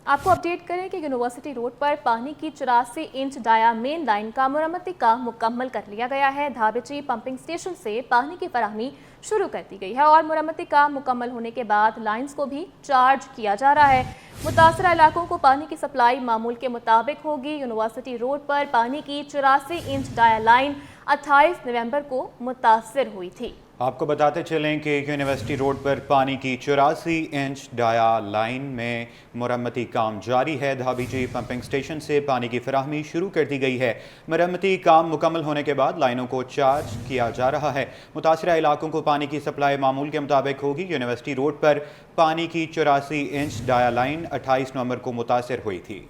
आपको अपडेट करें कि यूनिवर्सिटी रोड पर पानी की 84 इंच डाया मेन लाइन का मरम्मती काम मुकम्मल कर लिया गया है। धाबेची पंपिंग स्टेशन से पानी की फराहमी शुरू कर दी गई है और मरम्मती काम मुकम्मल होने के बाद लाइंस को भी चार्ज किया जा रहा है। मुतासरा इलाकों को पानी की सप्लाई मामूल के मुताबिक होगी। यूनिवर्सिटी रोड पर पानी की 84 इंच डाया लाइन 28 नवंबर को मुतासर हुई थी। आपको बताते चलें कि यूनिवर्सिटी रोड पर पानी की 84 इंच डाया लाइन में मरम्मती काम जारी है। धाबीजी पंपिंग स्टेशन से पानी की फराहमी शुरू कर दी गई है। मरम्मती काम मुकम्मल होने के बाद लाइनों को चार्ज किया जा रहा है। मुतासरा इलाकों को पानी की सप्लाई मामूल के मुताबिक होगी। यूनिवर्सिटी रोड पर पानी की 84 इंच डाया लाइन 28 नवंबर को मुतासर हुई थी।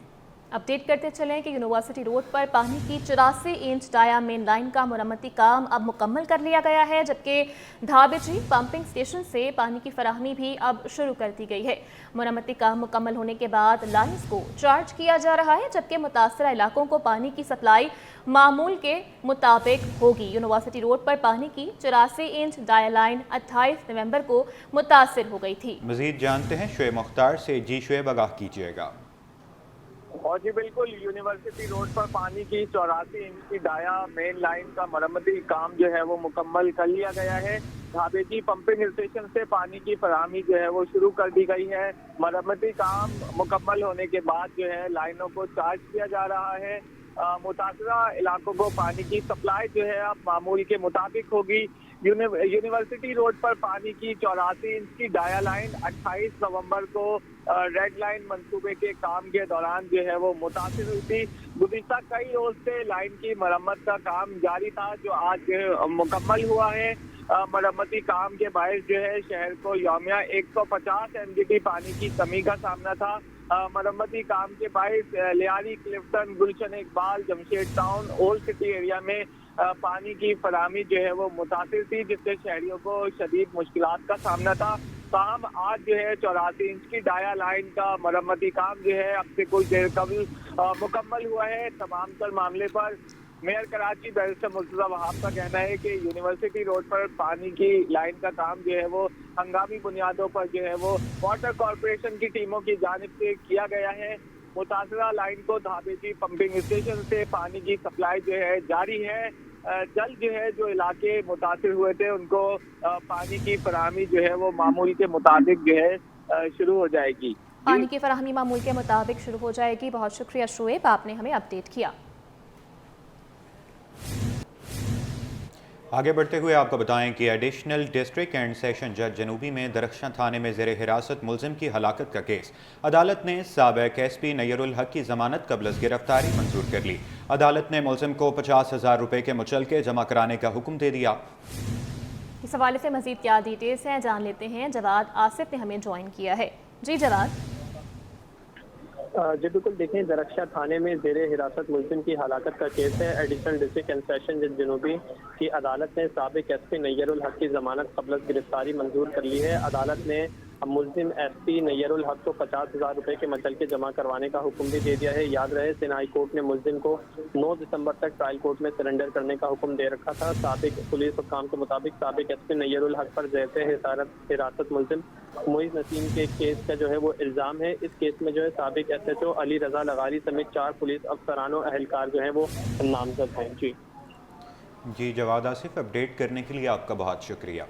अपडेट करते चलें कि यूनिवर्सिटी रोड पर पानी की 84 इंच डाया मेन लाइन का मरम्मती काम अब मुकम्मल कर लिया गया है, जबकि धाबेची पंपिंग स्टेशन से पानी की फराहमी भी अब शुरू कर दी गई है। मरम्मती काम मुकम्मल होने के बाद लाइन्स को चार्ज किया जा रहा है, जबकि मुतासरा इलाकों को पानी की सप्लाई मामूल के मुताबिक होगी। यूनिवर्सिटी रोड पर पानी की 84 इंच डाया लाइन 28 नवंबर को मुतासर हो गई थी। मजीद जानते हैं शुएब मुख्तार से। जी शुएब, आगाह कीजिएगा। और जी बिल्कुल, यूनिवर्सिटी रोड पर पानी की 84 इंच की डाया मेन लाइन का मरम्मती काम जो है वो मुकम्मल कर लिया गया है। धाबेची पंपिंग स्टेशन से पानी की फराहमी जो है वो शुरू कर दी गई है। मरम्मती काम मुकम्मल होने के बाद जो है लाइनों को चार्ज किया जा रहा है। मुतासरा इलाकों को पानी की सप्लाई जो है अब मामूल के मुताबिक होगी। यूनिवर्सिटी रोड पर पानी की 84 इंच की डाया लाइन 28 नवंबर को रेड लाइन मंसूबे के काम के दौरान जो है वो मुतासिर हुई थी। गुज़िश्ता कई रोज से लाइन की मरम्मत का काम जारी था, जो आज मुकम्मल हुआ है। मरम्मती काम के बायस जो है शहर को यौमिया 150 MGD पानी की कमी का सामना था। मरम्मती काम के बायस Lyari, Clifton, Gulshan Iqbal, Jamshed town, old city area में पानी की फराहमी जो है वो मुतासिर थी, जिससे शहरियों को शदीद मुश्किलात का सामना था। ताहम आज जो है 84 इंच की डाया लाइन का मरम्मती काम जो है अब से कुछ देर कबल मुकम्मल हुआ है। तमाम तर मामले पर मेयर कराची बैरिस्टर मुर्तज़ा वहाब का कहना है कि यूनिवर्सिटी रोड पर पानी की लाइन का काम जो है वो हंगामी बुनियादों पर जो है वो वाटर कॉरपोरेशन की टीमों की जानिब से किया गया है। मुतासरा लाइन को धाबेची पंपिंग स्टेशन से पानी की सप्लाई जो है जारी है। जल्द जो है जो इलाके मुतासिर हुए थे उनको पानी की फराहमी जो है वो मामूल के मुताबिक जो है शुरू हो जाएगी। पानी की फराहमी मामूल के मुताबिक शुरू हो जाएगी। बहुत शुक्रिया शुएब, आपने हमें अपडेट किया। आगे बढ़ते हुए आपको बताएं कि एडिशनल डिस्ट्रिक्ट एंड सेशन जज जनूबी में दरख्शां थाने में ज़ेर हिरासत मुलजिम की हलाकत का केस अदालत ने साबिक SP नैयरुल हक की ज़मानत कबल गिरफ्तारी मंजूर कर ली। अदालत ने मुलजिम को 50,000 रुपये के मुचलके जमा कराने का हुक्म दे दिया। इस हवाले से मजीद क्या डिटेल्स हैं जान लेते हैं। जवाद आसिफ ने हमें ज्वाइन किया है। जी जवाद। जी बिल्कुल, देखें दरख्शां थाने में ज़ेर हिरासत मुलजिम की हलाकत का केस है। एडिशनल डिस्ट्रिक्ट एंड सेशन जज जनूबी की अदालत ने साबिक SP नैयरुल हक की ज़मानत कबल गिरफ्तारी मंजूर कर ली है। अदालत ने मुलजिम SP नैयरुल हक को 50,000 रुपये के मुचलके जमा करवाने का हुक्म भी दे दिया है। याद रहे सिंध हाई कोर्ट ने मुलजिम को 9 दिसंबर तक ट्रायल कोर्ट में सरेंडर करने का हुक्म दे रखा था। साबिक पुलिस हुक्काम के मुताबिक साबिक SP नैयरुल हक पर ज़ेर हिरासत मुलजिम मोइज़ नसीम के केस का जो है वो इल्ज़ाम है। इस केस में जो है साबिक SHO अली रजा लगारी समेत 4 पुलिस अफसरान और अहलकार जो है वो नामजद हैं। जी जवाद आसिफ, अपडेट करने के लिए आपका बहुत शुक्रिया।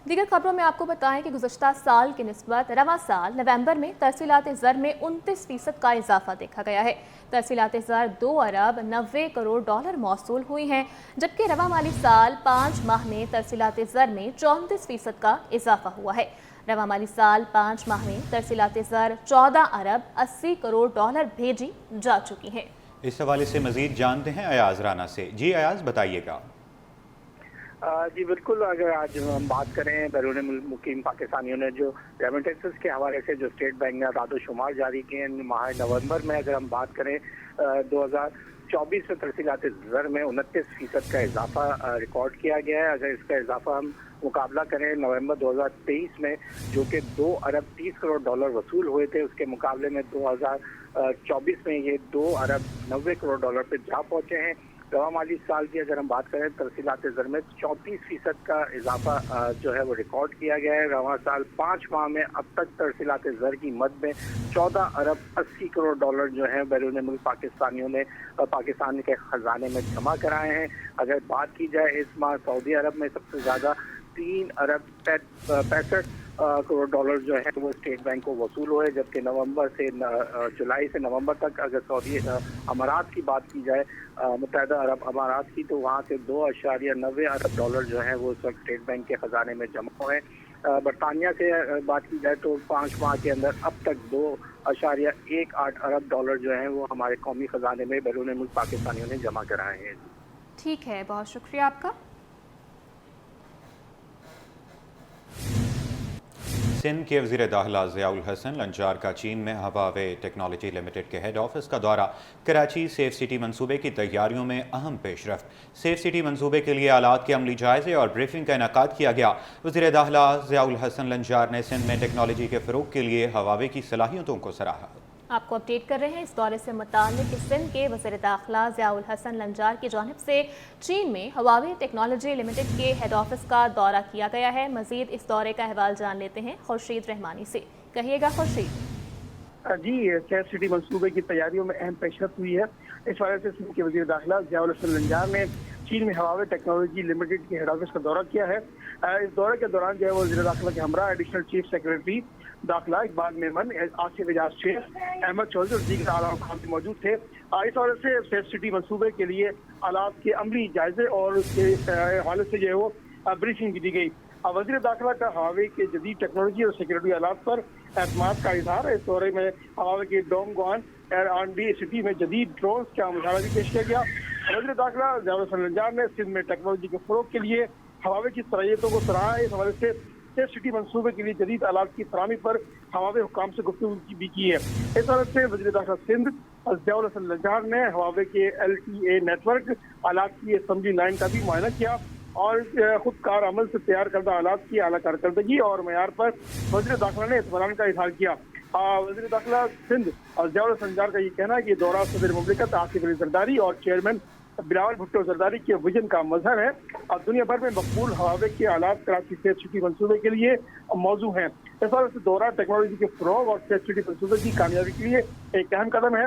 दीगर खबरों में आपको बताएं कि गुज़श्ता साल की निस्बत रवां साल नवंबर में तरसीलात ज़र में 29% का इजाफा देखा गया है। तरसीलात ज़र 2 अरब 90 करोड़ डॉलर मौसूल हुई हैं, जबकि रवां माली साल 5 माह में तरसीलात ज़र में 34% का इजाफा हुआ है। रवां माली साल 5 माह में तरसीलात ज़र 14 अरब 80 करोड़ डॉलर भेजी जा चुकी हैं। इस हवाले से मजीद जानते हैं अयाज राना से। जी अयाज, बताइएगा। जी बिल्कुल, अगर आज हम बात करें बैरून मुकीम पाकिस्तानियों ने जो रेमिटेंसेस के हवाले से जो स्टेट बैंक ने दादोशुमार जारी किए माह नवंबर में, अगर हम बात करें 2024 में तरसीलात ज़र में 29% का इजाफा रिकॉर्ड किया गया है। अगर इसका इजाफा हम मुकाबला करें नवंबर 2023 में जो कि 2 अरब 30 करोड़ डॉलर वसूल हुए थे, उसके मुकाबले में 2024 में ये 2 अरब 90 करोड़ डॉलर पे जा पहुंचे हैं। रवा माली साल की अगर हम बात करें तरसीलात ज़र में 34% का इजाफा जो है वो रिकॉर्ड किया गया है। रवा साल 5 माह में अब तक तरसीलात ज़र की मद में 14 अरब 80 करोड़ डॉलर जो है बैरून मुल्क पाकिस्तानियों ने पाकिस्तान के ख़जाने में जमा कराए हैं। अगर बात की जाए इस माह सऊदी अरब में सबसे ज़्यादा 3 अरब 65 करोड़ डॉलर जो है वो स्टेट बैंक को वसूल हुए, जबकि जुलाई से नवंबर तक अगर सऊदी अमारात की बात की जाए, मुत्तहदा अरब अमारात की, तो वहाँ से 2.90 अरब डॉलर जो है वो इस वक्त स्टेट बैंक के ख़जाने में जमा हुए हैं। बरतानिया से बात की जाए तो 5 माह के अंदर अब तक 2.18 अरब डॉलर जो है वो हमारे कौमी ख़जाने में बैरून मुल्क पाकिस्तानियों ने जमा कराए हैं। ठीक है, बहुत शुक्रिया आपका। सिंध के वज़ीर दाखिला ज़ियाउल हसन लंजार का चीन में हवावे टेक्नोलॉजी लिमिटेड के हेड ऑफिस का दौरा। कराची सेफ सिटी मंसूबे की तैयारियों में अहम पेशरफ्त। सेफ सिटी मंसूबे के लिए आलात के अमली जायजे और ब्रीफिंग का इनेकाद किया गया। वज़ीर दाखिला ज़ियाउल हसन लंजार ने सिंध में टेक्नोलॉजी के फ़रोग़ के लिए हवावे की सलाहियतों को सराहा। आपको अपडेट कर रहे हैं इस दौरे से मुताल्लिक कि सिंध के वज़ीर दाखिला ज़ियाउल हसन लंजार की जानिब से चीन में हवावे टेक्नोलॉजी लिमिटेड के हेड ऑफिस का दौरा किया गया है। मज़ीद इस दौरे का अहवाल जान लेते हैं खुर्शीद रहमानी से। कहिएगा खुर्शीद। जी, सेफ सिटी मंसूबे की तैयारियों में अहम पेशरफ्त हुई है। इस वजह से सिंध के वज़ीर दाखिला ज़ियाउल हसन लंजार ने चीन में हवावे टेक्नोलॉजी लिमिटेड के हेड ऑफिस का दौरा किया है। इस दौरे के दौरान जो है वज़ीर दाखिला के हमरा एडिशनल चीफ सेक्रेटरी दाखिला इकबाल मेमन, आसिफ एजाज शेख, अहमद चौधरी और दीगर आला हुक्काम भी मौजूद थे। इस वजह से सेफ सिटी मंसूबे के लिए आलात के अमली जायजे और उसके हवाले से जो है वो ब्रीफिंग भी दी गई। वज़ीर दाखिला का हवावे के जदीद टेक्नोलॉजी और सिक्योरिटी आलात पर एतमाद का इजहार। इस दौरे में हवावे के डोंगवान R&D सिटी में जदीद ड्रोन्स का मुशाहरा भी पेश किया गया। वज़ीर दाखिला ज़ियाउल हसन लंजार ने सिंध में टेक्नोलॉजी के फ़रोग़ के लिए हवावे की सलाहियतों को सराहा। इस हवाले से सेफ सिटी मंसूबे के लिए जदीद आलात की फराहमी पर हवावे हुक्काम से गुफ्तगू भी की है। इस वजह से वज़ीर दाखिला सिंध ज़ियाउल हसन लंजार ने हवावे के LTA नेटवर्क आलात की असम्बली लाइन का भी मुआयना किया और खुद कार अमल से तैयार करदा आलात की आला कारकर्दगी और मयार पर वज़ीर दाखिला ने इत्मीनान का इज़हार किया। वज़ीर दाखिला सिंध और ज़ियाउल हसन लंजार का ये कहना है कि दौरा सदर मुमलिकत आसिफ अली जरदारी और चेयरमैन बिलावल भुट्टो जरदारी के विजन का मजहर है और दुनिया भर में मकबूल हवावे के आलात कराची सेफ सिटी मंसूबे के लिए मौजू हैं। इस वजह से दौरा टेक्नोलॉजी के फ़रोग़ और सेफ सिटी मंसूबे की कामयाबी के लिए एक अहम कदम है।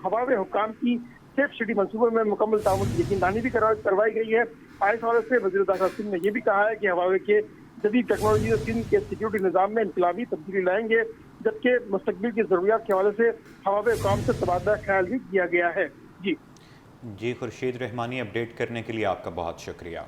हवावे हुक्काम की सेफ सिटी मंसूबे में मुकम्मल तामुल की यकीनदानी भी करवाई गई है। इस हवाले से वज़ीर दाखिला सिंध ने यह भी कहा है कि हवावे के जदीद टेक्नोलॉजी से सिंध के सिक्योरिटी निज़ाम में इनकलाबी तब्दीली लाएंगे, जबकि मुस्तक़बिल की ज़रूरियात के हवाले से हवावे हुक्काम से तबादला ख्याल भी किया गया है। जी खुर्शीद रहमानी, अपडेट करने के लिए आपका बहुत शुक्रिया।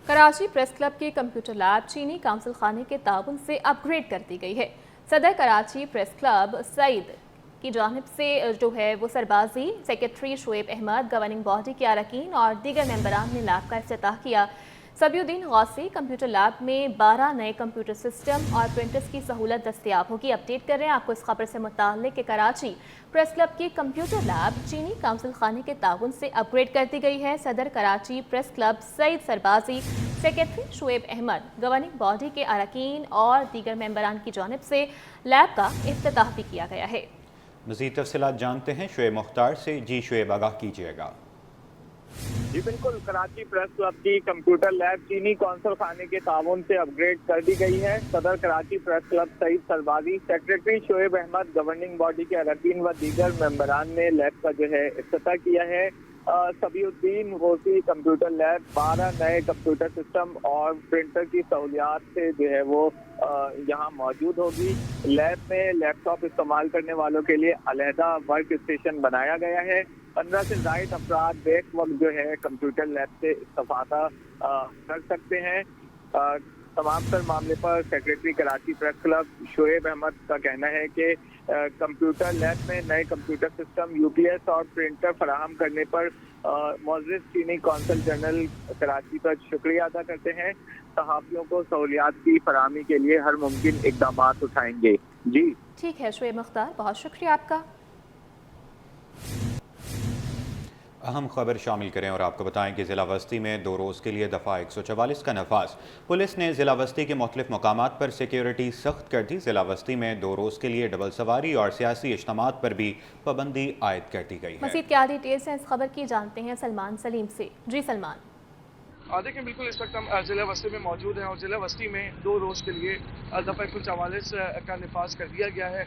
कराची प्रेस क्लब के कंप्यूटर लैब चीनी काउंसिल खाने के ताउन से अपग्रेड कर दी गई है। सदर कराची प्रेस क्लब सईद की जानिब से जो है वो Sarbazi secretary Shoaib Ahmed, governing body के अरकान और दीगर मेंबरान ने लैब का इफ्तिताह किया। सबीउद्दीन गौसी कंप्यूटर लैब में 12 नए कंप्यूटर सिस्टम और प्रिंटर्स की सहूलत दस्तयाब होगी। अपडेट कर रहे हैं आपको इस खबर से मुताल्लिक कि कराची प्रेस क्लब की कंप्यूटर लैब चीनी काउंसिल खाने के ताउन से अपग्रेड कर दी गई है। सदर Karachi press club Saeed Sarbazi, secretary Shoaib Ahmed, governing body के अरकान और दीगर मेंबरान की जानिब से लैब का इफ्तिताह भी किया गया है। मज़ीद तफ़सीलात जानते हैं शुएब मुख्तार से। जी शुएब, आगाह कीजिएगा। जी बिल्कुल, कराची प्रेस क्लब की कंप्यूटर लैब चीनी कौंसल खाने के ताउन से अपग्रेड कर दी गई है। सदर Karachi press club Saeed Sarbazi, secretary Shoaib Ahmed, governing body के अरकान व दीगर मेंबरान ने लैब का जो है इफ्तिताह किया है। सबीउद्दीन गौसी कंप्यूटर लैब 12 नए कंप्यूटर सिस्टम और प्रिंटर की सहूलियात से जो है वो यहाँ मौजूद होगी। लैब में लैपटॉप इस्तेमाल करने वालों के लिए अलहदा वर्क स्टेशन बनाया गया है। 15 से ज़ायद अफराद बेक वक्त जो है कंप्यूटर लैब से इस्तेफादा कर सकते हैं। तमाम तर मामले पर secretary Karachi press club Shoaib Ahmed का कहना है कि कंप्यूटर लैब में नए कंप्यूटर सिस्टम, UPS और प्रिंटर फराहम करने पर मौजूद चीनी कौंसल जनरल कराची का शुक्रिया अदा करते हैं। सहाफ़ियों को सहूलियात की फराहमी के लिए हर मुमकिन इक़दाम उठाएंगे। जी ठीक है शुएब मुख्तार, बहुत शुक्रिया आपका। अहम खबर शामिल करें और आपको बताएं कि ज़िला वस्ती में 2 रोज़ के लिए दफ़ा 144 का नफाज। पुलिस ने ज़िला वस्ती के मुख्तलिफ मकामात पर सिक्योरिटी सख्त कर दी। ज़िला वस्ती में 2 रोज़ के लिए डबल सवारी और सियासी इज्तिमात पर भी पाबंदी आयद कर दी गई है। मज़ीद क्या डिटेल्स हैं इस खबर की जानते हैं सलमान सलीम से। जी सलमान। देखिए, बिल्कुल इस वक्त हम ज़िला वस्ती में मौजूद हैं और ज़िला वस्ती में 2 रोज़ के लिए दफ़ा 144 का नफाज कर दिया गया है।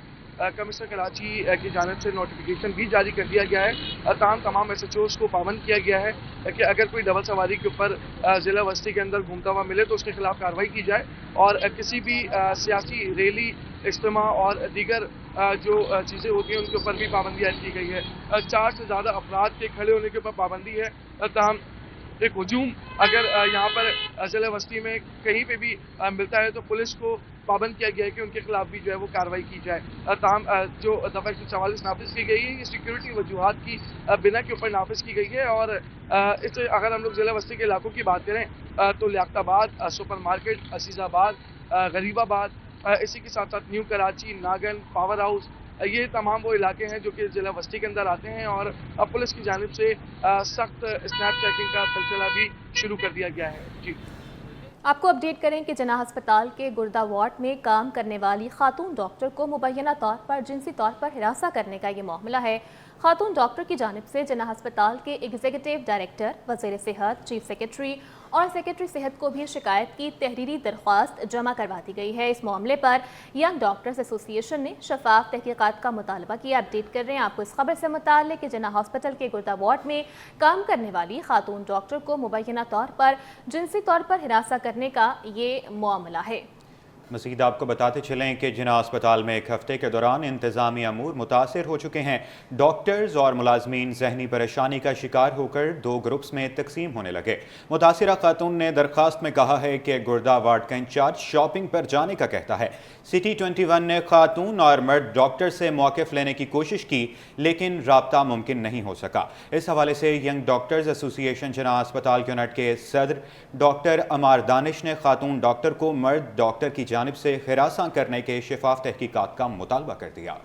कमिश्नर कराची की जानिब से नोटिफिकेशन भी जारी कर दिया गया है। तमाम SHOs को पाबंद किया गया है कि अगर कोई डबल सवारी के ऊपर ज़िला वस्ती के अंदर घूमता हुआ मिले तो उसके खिलाफ कार्रवाई की जाए और किसी भी सियासी रैली, इज्तिमा और दीगर जो चीज़ें होती हैं उनके ऊपर भी पाबंदी आयद की गई है। 4 से ज़्यादा अफराद के खड़े होने के ऊपर पाबंदी है। तमाम एक हुजूम अगर यहाँ पर ज़िला वस्ती में कहीं पे भी मिलता है तो पुलिस को पाबंद किया गया है कि उनके खिलाफ भी जो है वो कार्रवाई की जाए। जो दफ़ा 144 नाफिज की गई है ये सिक्योरिटी वजूहात की बिना के ऊपर नाफिज की गई है। और इससे अगर हम लोग ज़िला वस्ती के इलाकों की बात करें तो लियाकताबाद, सुपर मार्केट, असीज़ाबाद, गरीबाबाद, इसी के साथ साथ न्यू कराची, नागन, पावर हाउस, ये तमाम वो इलाके हैं जो कि ज़िला वस्ती के अंदर आते हैं और पुलिस की जानिब से सख्त स्नैप चेकिंग का सिलसिला भी शुरू कर दिया गया है। जी, आपको अपडेट करें कि जना अस्पताल के गुर्दा वार्ड में काम करने वाली खातून डॉक्टर को मुबैना तौर पर जिनसी तौर पर हिरासा करने का ये मामला है। खातून डॉक्टर की जानिब से जना अस्पताल के एग्जीक्यूटिव डायरेक्टर, वज़ीर सेहत, चीफ सेक्रेटरी और सेक्रेटरी सेहत को भी शिकायत की तहरीरी दरख्वास्त जमा करवा दी गई है। इस मामले पर यंग डॉक्टर्स एसोसिएशन ने शफाफ तहकीकात का मुतालबा किया। अपडेट कर रहे हैं आपको इस खबर से मुताल्लिक कि जना हॉस्पिटल के गुर्दा वार्ड में काम करने वाली खातून डॉक्टर को मुबैना तौर पर जिनसी तौर पर हिरासा करने का ये मामला है। मज़ीद आपको बताते चलें कि जिना अस्पताल में 1 हफ्ते के दौरान इंतज़ामी अमूर मुतासिर हो चुके हैं। डॉक्टर्स और मुलाजमीन जहनी परेशानी का शिकार होकर 2 ग्रुप्स में तकसीम होने लगे। मुतासिरा खातून ने दरख्वास्त में कहा है कि गुर्दा वार्ड का इंचार्ज शॉपिंग पर जाने का कहता है। सिटी 21 ने खातून और मर्द डॉक्टर से मौक़िफ़ लेने की कोशिश की लेकिन राब्ता मुमकिन नहीं हो सका। इस हवाले से यंग डॉक्टर्स एसोसिएशन जिना अस्पताल यूनिट के सदर डॉक्टर अमार दानिश ने खातून डॉक्टर को मर्द डॉक्टर की जानिब से हिरासा करने के शफाफ तहकीकात का मुतालबा कर दिया।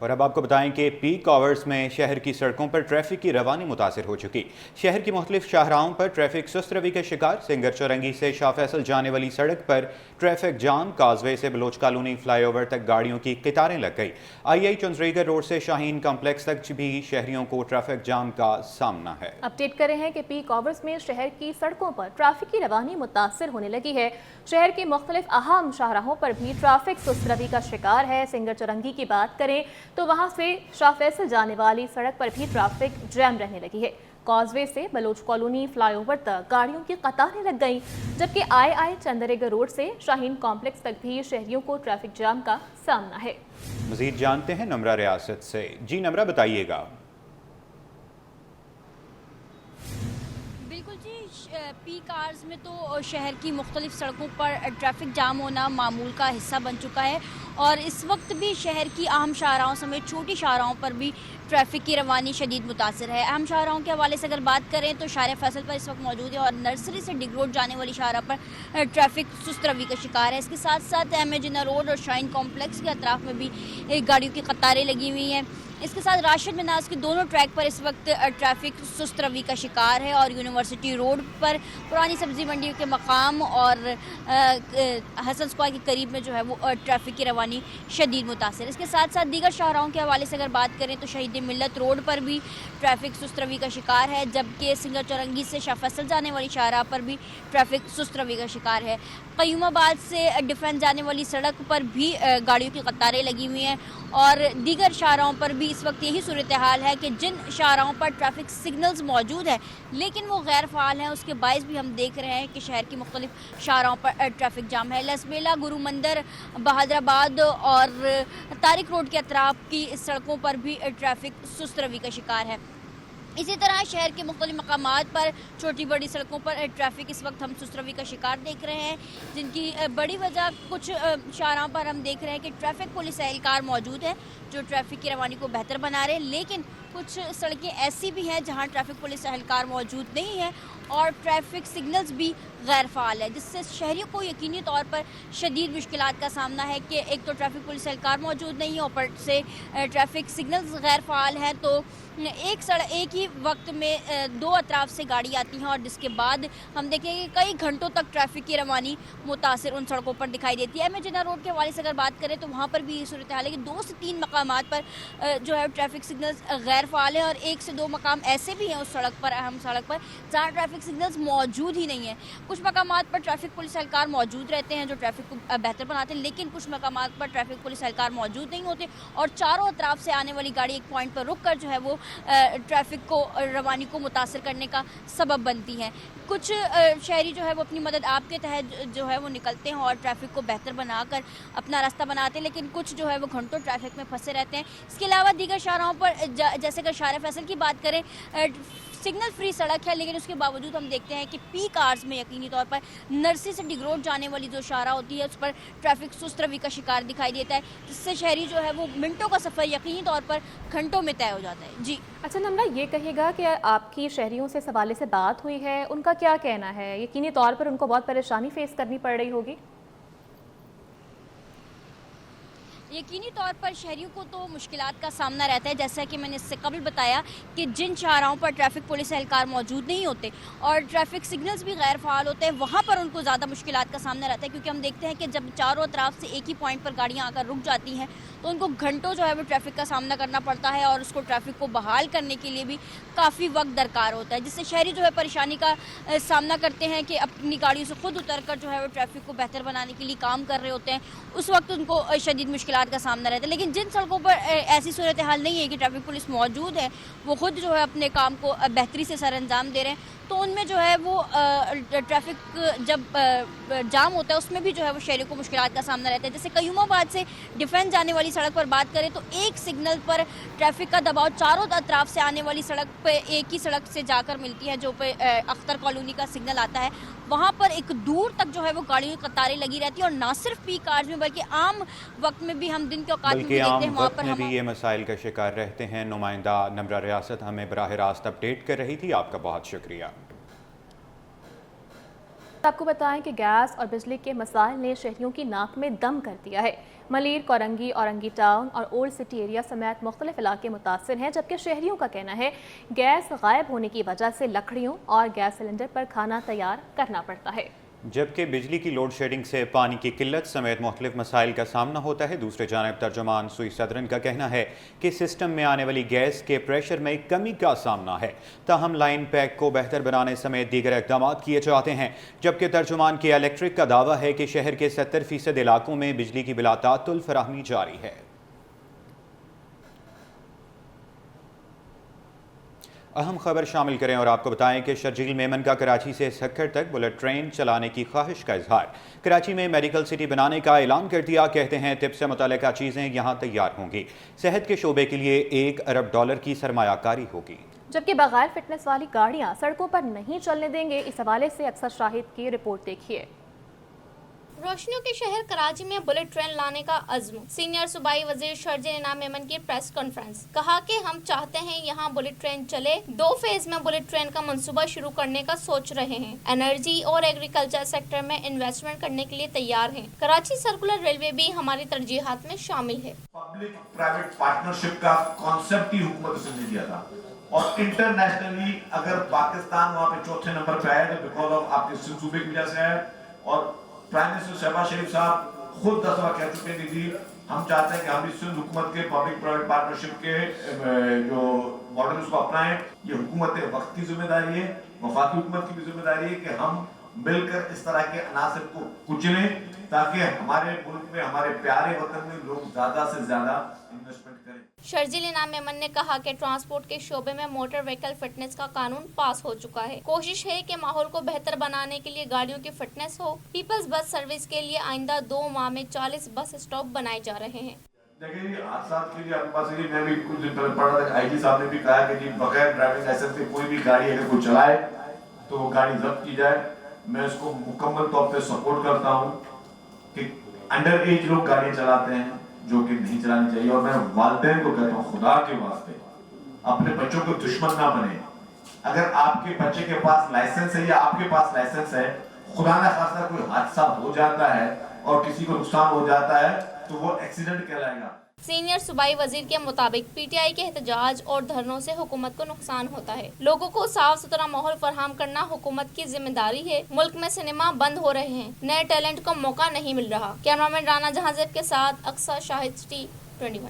और अब आपको बताएं कि पीक आवर्स में शहर की सड़कों पर ट्रैफिक की रवानी मुतासिर हो चुकी। शहर की मुख्तलिफ शाहराहों पर ट्रैफिक सुस्त रवि का शिकार। सिंगर चौरंगी से शाह फैसल जाने वाली सड़क पर ट्रैफिक जाम। काजवे से बलोच कॉलोनी फ्लाईओवर तक गाड़ियों की कतारें लग गई। आई चुंदरीगर रोड से शाहीन कॉम्प्लेक्स तक भी शहरियों को ट्रैफिक जाम का सामना है। अपडेट कर रहे हैं कि पीक आवर्स में शहर की सड़कों पर ट्रैफिक की रवानी मुतासिर होने लगी है। शहर के मुख्तलिफ अहम शाहराहों पर भी ट्रैफिक सुस्त रवि का शिकार है। सिंगर चौरंगी की बात करें तो वहां से शाह फैसल जाने वाली सड़क पर भी ट्रैफिक जैम रहने लगी है। कॉजवे से बलोच कॉलोनी फ्लाईओवर तक गाड़ियों की कतारें लग गईं, जबकि आई चंदरेगर रोड से शाहीन कॉम्प्लेक्स तक भी शहरियों को ट्रैफिक जाम का सामना है। मजीद जानते हैं नमरा रियासत से। जी नमरा, बताइएगा। पीक आवर्स में तो शहर की मुख्तलिफ सड़कों पर ट्रैफिक जाम होना मामूल का हिस्सा बन चुका है और इस वक्त भी शहर की अहम शाहराहों समेत छोटी शाहराहों पर भी ट्रैफिक की रवानी शदीद मुतासिर है। अहम शाहराहों के हवाले से अगर बात करें तो शाह फैसल पर इस वक्त मौजूद है और नर्सरी से डिग रोड जाने वाली शाहरा पर ट्रैफिक सुस्त रवि का शिकार है। इसके साथ साथ अहमद जिन्ना रोड और शाहीन कॉम्प्लेक्स के अतराफ में भी गाड़ियों की कतारें लगी हुई हैं। इसके साथ राशिद मिनाज के दोनों ट्रैक पर इस वक्त ट्रैफिक सुस्त रवि का शिकार है और यूनिवर्सिटी रोड पर पुरानी सब्जी मंडी के मकाम और हसन स्क्वायर के करीब में जो है वो ट्रैफिक की रवानी शदीद मुतासिर। इसके साथ साथ दीगर शाहराहों के हवाले से अगर बात करें तो शहीद मिल्लत रोड पर भी ट्रैफिक सुस्त रवि का शिकार है, जबकि सिंगर चौरंगी से शाह फैसल जाने वाली शाहराह पर भी ट्रैफिक सुस्त रवि का शिकार है। क़य्यूमाबाद से डिफेंस जाने वाली सड़क पर भी गाड़ियों की कतारें लगी हुई हैं और दीगर शाहराहों पर भी इस वक्त यही सूरत हाल है कि जिन शाहराहों पर ट्रैफिक सिग्नल्स मौजूद हैं लेकिन वो गैर फ़ाल हैं, उसके बायस भी हम देख रहे हैं कि शहर की मुख्तलिफ शाहराहों पर ट्रैफिक जाम है। लसबेला, गुरु मंदिर, बहादराबाद और तारिक रोड के अतराफ की सड़कों पर भी ट्रैफिक सुस्त रवि का शिकार है। इसी तरह शहर के मुख्तलिफ मकामात पर छोटी बड़ी सड़कों पर ट्रैफिक इस वक्त हम सुस्त रवि का शिकार देख रहे हैं, जिनकी बड़ी वजह कुछ शाहराहों पर हम देख रहे हैं कि ट्रैफिक पुलिस एहलकार मौजूद है जो ट्रैफिक की रवानी को बेहतर बना रहे हैं, लेकिन कुछ सड़कें ऐसी भी हैं जहां ट्रैफिक पुलिस एहलकार मौजूद नहीं है और ट्रैफिक सिग्नल्स भी गैर फ़ाल है, जिससे शहरियों को यकीनी तौर पर शदीद मुश्किलात का सामना है कि एक तो ट्रैफिक पुलिस एहलकार मौजूद नहीं है, ऊपर से ट्रैफिक सिग्नल्स गैर फ़ाल हैं। तो एक ही वक्त में दो अतराफ से गाड़ी आती हैं और जिसके बाद हम देखेंगे कि कई घंटों तक ट्रैफिक की रवानी मुतासिर उन सड़कों पर दिखाई देती है। जिन्ना रोड के हवाले से अगर बात करें तो वहाँ पर भी ये सूरत हाल है कि 2 से 3 मकामात पर जो है ट्रैफिक सिग्नल्स गैर फ़ाल है और 1 से 2 मकाम ऐसे भी हैं उस सड़क पर, अहम सड़क पर, जहाँ ट्रैफिक सिग्नल्स मौजूद ही नहीं है। कुछ मकामात पर ट्रैफिक पुलिस एहलकार मौजूद रहते हैं जो ट्रैफिक को बेहतर बनाते हैं, लेकिन कुछ मकामात पर ट्रैफिक पुलिस एहलकार मौजूद नहीं होते और चारों अतराफ से आने वाली गाड़ी एक पॉइंट पर रुक कर जो है वो ट्रैफिक को, रवानी को मुतासर करने का सबब बनती है। कुछ शहरी जो है वो अपनी मदद आपके तहत जो है वो निकलते हैं और ट्रैफिक को बेहतर बनाकर अपना रास्ता बनाते हैं, लेकिन कुछ जो है वो घंटों ट्रैफिक में फंसे रहते हैं। इसके अलावा दीगर शाहराहों पर जैसे कि शाहरा फैसल की बात करें, सिग्नल फ्री सड़क है, लेकिन उसके बावजूद हम देखते हैं कि पीक आवर्स में यकीनी तौर पर नरसी से डिगरोड जाने वाली जो शाहरा होती है उस पर ट्रैफिक सुस्त रवि का शिकार दिखाई देता है, जिससे शहरी जो है वो मिनटों का सफ़र यकीनी तौर पर घंटों में तय हो जाता है। जी अच्छा नम्रा, ये कहिएगा कि आपकी शहरियों से इस हवाले से बात हुई है, उनका क्या कहना है? यकीनी तौर पर उनको बहुत परेशानी फेस करनी पड़ रही होगी। यकीनी तौर पर शहरियों को तो मुश्किलात का सामना रहता है, जैसा कि मैंने इससे कबल बताया कि जिन शाहराहों पर ट्रैफिक पुलिस एहलकार मौजूद नहीं होते और ट्रैफिक सिग्नल्स भी गैर फ़ाल होते हैं, वहाँ पर उनको ज़्यादा मुश्किलात का सामना रहता है, क्योंकि हम देखते हैं कि जब चारों तरफ से एक ही पॉइंट पर गाड़ियाँ आकर रुक जाती हैं तो उनको घंटों जो है वो ट्रैफिक का सामना करना पड़ता है और उसको ट्रैफिक को बहाल करने के लिए भी काफ़ी वक्त दरकार होता है, जिससे शहरी जो है परेशानी का सामना करते हैं कि अपनी गाड़ियों से खुद उतर कर जो है वो ट्रैफिक को बेहतर बनाने के लिए काम कर रहे होते हैं। उस वक्त उनको शदीद मुश्किलात का सामना रहता है। लेकिन जिन सड़कों पर ऐसी सूरत हाल नहीं है कि ट्रैफिक पुलिस मौजूद है, वो खुद जो है अपने काम को बेहतरी से सर अंजाम दे रहे हैं, तो उनमें जो है वो ट्रैफिक जब जाम होता है उसमें भी जो है वो शहरियों को मुश्किलात का सामना रहता है। जैसे कयूमाबाद से डिफेंस जाने वाली सड़क पर बात करें तो एक सिग्नल पर ट्रैफिक का दबाव चारों अतराफ से आने वाली सड़क पे एक ही सड़क से जाकर मिलती है, जो पे अख्तर कॉलोनी का सिग्नल आता है, वहाँ पर एक दूर तक जो है वो गाड़ियों की कतारें लगी रहती है और ना सिर्फ पीक आवर्स में बल्कि आम वक्त में भी हम दिन के औकात में देखते हैं वहाँ पर हम ये मसाइल का शिकार रहते हैं। नुमाइंदा नम्रा रियासत हमें बराह रास्त अपडेट कर रही थी, आपका बहुत शुक्रिया। आपको बताएं कि गैस और बिजली के मसाइल ने शहरियों की नाक में दम कर दिया है। मलीर, कोरंगी, औरंगी टाउन और ओल्ड सिटी एरिया समेत मुख्तलिफ इलाके मुतासर हैं, जबकि शहरियों का कहना है गैस गायब होने की वजह से लकड़ियों और गैस सिलेंडर पर खाना तैयार करना पड़ता है। जबकि बिजली की लोड शेडिंग से पानी की किल्लत समेत मुख्तलिफ मसाइल का सामना होता है। दूसरे जानब तर्जुमान सुई सदरन का कहना है कि सिस्टम में आने वाली गैस के प्रेशर में कमी का सामना है, ताहम लाइन पैक को बेहतर बनाने समेत दीगर इक़दाम किए जाते हैं। जबकि तर्जुमान के इलेक्ट्रिक का दावा है कि शहर के 70% इलाकों में बिजली की बिला तातुल फराहमी जारी है। अहम खबर शामिल करें और आपको बताएं कि शर्जील मेमन का कराची से सक्खर तक बुलेट ट्रेन चलाने की ख्वाहिश का इजहार। कराची में मेडिकल सिटी बनाने का ऐलान कर दिया। कहते हैं तिब से मुतल्लिका चीज़ें यहाँ तैयार होंगी। सेहत के शोबे के लिए $1 अरब की सरमायाकारी होगी। जबकि बगैर फिटनेस वाली गाड़ियाँ सड़कों पर नहीं चलने देंगे। इस हवाले से अक्सर शाहिद की रिपोर्ट देखिए। रोशनियों के शहर कराची में बुलेट ट्रेन लाने का अज़्म। सीनियर सूबाई वजीर शर्जील इनाम मेमन की प्रेस कॉन्फ्रेंस। कहा कि हम चाहते हैं यहाँ बुलेट ट्रेन चले। 2 फेज में बुलेट ट्रेन का मंसूबा शुरू करने का सोच रहे हैं। एनर्जी और एग्रीकल्चर सेक्टर में इन्वेस्टमेंट करने के लिए तैयार हैं। कराची सर्कुलर रेलवे भी हमारी तरजीहात में शामिल है। पब्लिक प्राइवेट पार्टनरशिप का कॉन्सेप्ट ही हुकूमत ने दिया था और इंटरनेशनली अगर पाकिस्तान वहाँ पे चौथे नंबर पे आया तो बिकॉज ऑफ आपके सूबे की वजह से है। और प्राइम मिनिस्टर शहबाज शरीफ साहब खुद 10 दफा कह चुके हैं कि हम चाहते हैं कि हम इस सिंध हुकूमत के पब्लिक प्राइवेट पार्टनरशिप के जो मॉडल उसको अपनाएं। ये हुकूमत वक्त की जिम्मेदारी है, वफाकी हुकूमत की भी जिम्मेदारी है कि हम मिलकर इस तरह के अनासर को कुचलें ताकि हमारे मुल्क में, हमारे प्यारे वतन में लोग ज्यादा से ज्यादा इन्वेस्टमेंट करें। शर्जील इनाम मेमन ने कहा कि ट्रांसपोर्ट के शोबे में मोटर व्हीकल फिटनेस का कानून पास हो चुका है। कोशिश है कि माहौल को बेहतर बनाने के लिए गाड़ियों की फिटनेस हो। पीपल्स बस सर्विस के लिए आइंदा 2 माह में 40 बस स्टॉप बनाए जा रहे हैं। देखिए हादसा के लिए आपके पास मैं भी कुछ दिन पहले पढ़ा था, आईजी साहब ने भी कहा कि जी बगैर ड्राइविंग लाइसेंस के कोई भी गाड़ी अगर कोई चलाए तो वो गाड़ी जब्त की जाए। मैं इसको मुकम्मल तौर पे सपोर्ट करता हूँ कि अंडर एज लोग गाड़ी चलाते हैं जो कि नहीं चलानी चाहिए। और मैं वालिदैन को कहता हूँ खुदा के वास्ते अपने बच्चों को दुश्मन ना बने। अगर आपके बच्चे के पास लाइसेंस है या आपके पास लाइसेंस है, खुदा न खास्ता कोई हादसा हो जाता है और किसी को नुकसान हो जाता है तो वो एक्सीडेंट कहलाएगा। सीनियर सूबाई वजीर के मुताबिक पीटीआई के एहतजाज और धरनों से हुकूमत को नुकसान होता है। लोगों को साफ सुथरा माहौल फराहम करना हुकूमत की जिम्मेदारी है। मुल्क में सिनेमा बंद हो रहे हैं, नए टैलेंट को मौका नहीं मिल रहा। कैमरामैन राना जहांजेब के साथ अक्सा शाहिद, T21।